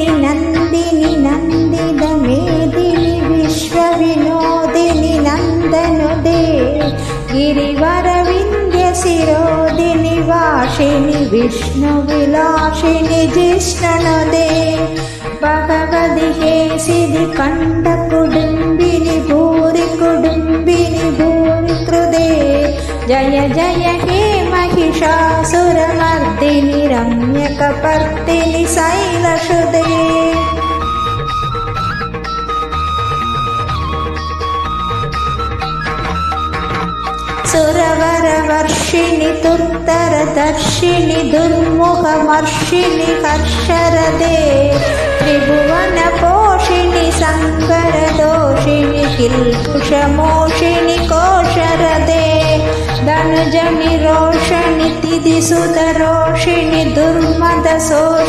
वर्षिणि नन्दिनि नन्दित मेदिनि विश्वविनोदिनि नन्दनुदे गिरिवरविन्द्यशिरोदिनि वासिनि विष्णुविलासिनि जिष्णुनुदे भगवदिहे सिद्धिकण्ठकुटुम्बिनि भूरि कुटुम्बिनि भूरि कृदे जय जय हे महिषासुरमर्दिनि रम्यकपर्दिनि शैलसुदे सुरवरवर्षिणि तुर्तरदर्शिनि दुर्मुखमर्षिणि हर्षरदे त्रिभुवनपोषिणि शङ्करदोषिणि किल्कुशमोषिणि कोशरदे धनुजनि रोषिणि तिथिसुतरोषिणि दुर्मदशोषिणि